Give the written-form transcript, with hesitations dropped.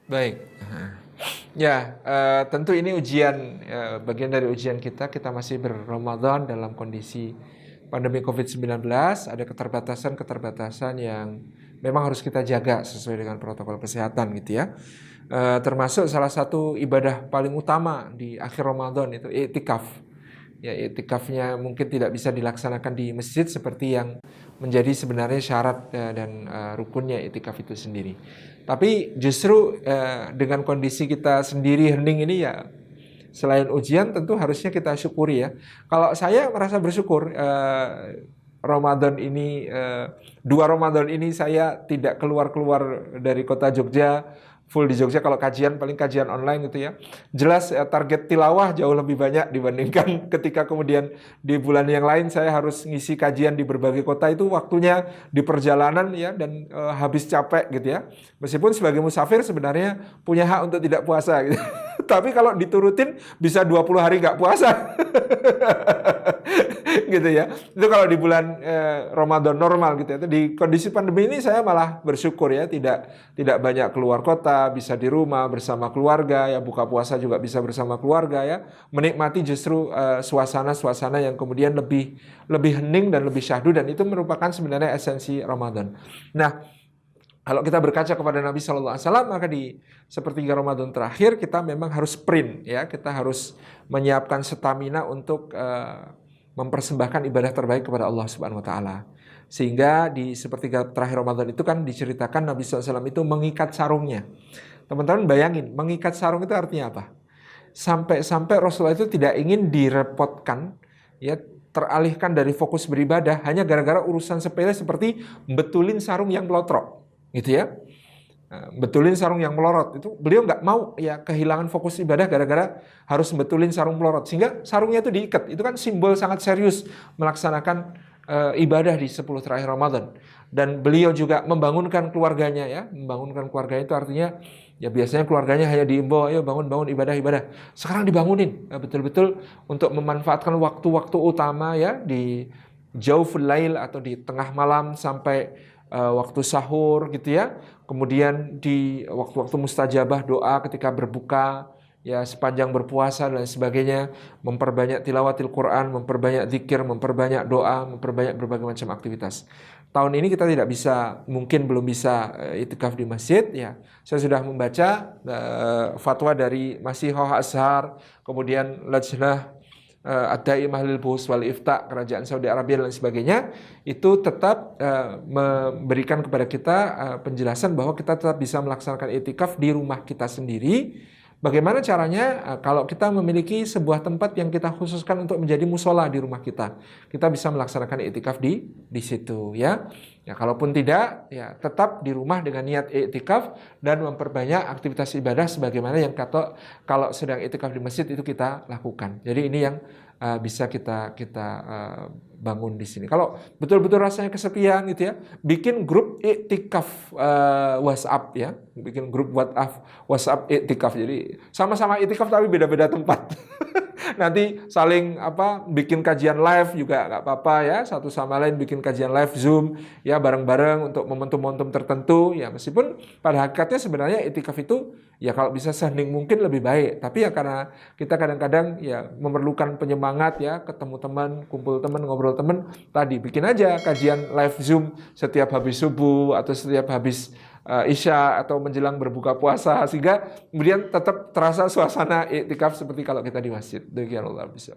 Baik. Ya, tentu ini ujian, bagian dari ujian kita. Kita masih berRamadan dalam kondisi pandemi COVID-19. Ada keterbatasan-keterbatasan yang memang harus kita jaga sesuai dengan protokol kesehatan gitu ya. Termasuk salah satu ibadah paling utama di akhir Ramadan itu i'tikaf. Ya, i'tikafnya mungkin tidak bisa dilaksanakan di masjid seperti yang menjadi sebenarnya syarat dan rukunnya i'tikaf itu sendiri. Tapi justru dengan kondisi kita sendiri hening ini ya, selain ujian tentu harusnya kita syukuri ya. Kalau saya merasa bersyukur Ramadan ini, 2 Ramadan ini saya tidak keluar-keluar dari kota Jogja, full di Jogja. Kalau kajian paling kajian online gitu ya. Jelas target tilawah jauh lebih banyak dibandingkan ketika kemudian di bulan yang lain saya harus ngisi kajian di berbagai kota, itu waktunya di perjalanan ya, dan habis capek gitu ya. Meskipun sebagai musafir sebenarnya punya hak untuk tidak puasa gitu. Tapi kalau diturutin bisa 20 hari nggak puasa. Gitu ya. Itu kalau di bulan Ramadan normal gitu ya. Di kondisi pandemi ini saya malah bersyukur ya, tidak banyak keluar kota, bisa di rumah bersama keluarga ya, buka puasa juga bisa bersama keluarga ya. Menikmati justru suasana-suasana yang kemudian lebih hening dan lebih syahdu, dan itu merupakan sebenarnya esensi Ramadan. Nah, kalau kita berkaca kepada Nabi Shallallahu Alaihi Wasallam, maka di sepertiga Ramadan terakhir kita memang harus sprint ya, kita harus menyiapkan stamina untuk mempersembahkan ibadah terbaik kepada Allah Subhanahu Wa Taala. Sehingga di sepertiga terakhir Ramadan itu kan diceritakan Nabi SAW itu mengikat sarungnya. Teman-teman bayangin, mengikat sarung itu artinya apa? Sampai-sampai Rasulullah itu tidak ingin direpotkan, ya, teralihkan dari fokus beribadah hanya gara-gara urusan sepele seperti betulin sarung yang melotrok, gitu ya. Betulin sarung yang melorot itu beliau nggak mau ya kehilangan fokus ibadah gara-gara harus betulin sarung melorot, sehingga sarungnya itu diikat. Itu kan simbol sangat serius melaksanakan ibadah di 10 terakhir Ramadan. Dan beliau juga membangunkan keluarganya ya, membangunkan keluarganya itu artinya ya biasanya keluarganya hanya diimbau ayo bangun ibadah. Sekarang dibangunin betul-betul untuk memanfaatkan waktu-waktu utama ya, di jauful lail atau di tengah malam sampai waktu sahur gitu ya. Kemudian di waktu-waktu mustajabah doa ketika berbuka, ya sepanjang berpuasa dan sebagainya, memperbanyak tilawatil Quran, memperbanyak zikir, memperbanyak doa, memperbanyak berbagai macam aktivitas. Tahun ini kita mungkin belum bisa itikaf di masjid ya. Saya sudah membaca fatwa dari Masihah Azhar, kemudian Lajnah Ad-Daimah lil Buhus wal Ifta, kerajaan Saudi Arabia dan sebagainya, itu tetap memberikan kepada kita penjelasan bahwa kita tetap bisa melaksanakan i'tikaf di rumah kita sendiri. Bagaimana caranya? Kalau kita memiliki sebuah tempat yang kita khususkan untuk menjadi musola di rumah kita bisa melaksanakan i'tikaf di situ ya. Ya, kalaupun tidak, ya tetap di rumah dengan niat i'tikaf dan memperbanyak aktivitas ibadah sebagaimana yang kalau sedang i'tikaf di masjid itu kita lakukan. Jadi ini yang bisa kita bangun di sini. Kalau betul-betul rasanya kesepian gitu ya, bikin grup i'tikaf WhatsApp ya, bikin grup WhatsApp i'tikaf. Jadi sama-sama i'tikaf tapi beda-beda tempat. Nanti saling bikin kajian live juga nggak apa-apa ya, satu sama lain bikin kajian live Zoom ya bareng-bareng untuk momentum-momentum tertentu ya, meskipun pada hakikatnya sebenarnya i'tikaf itu ya kalau bisa sehening mungkin lebih baik, tapi ya karena kita kadang-kadang ya memerlukan penyemangat ya, ketemu teman, kumpul teman, ngobrol teman, tadi bikin aja kajian live Zoom setiap habis subuh atau setiap habis Isya atau menjelang berbuka puasa, sehingga kemudian tetap terasa suasana i'tikaf seperti kalau kita di masjid. Demikian Allah bisa.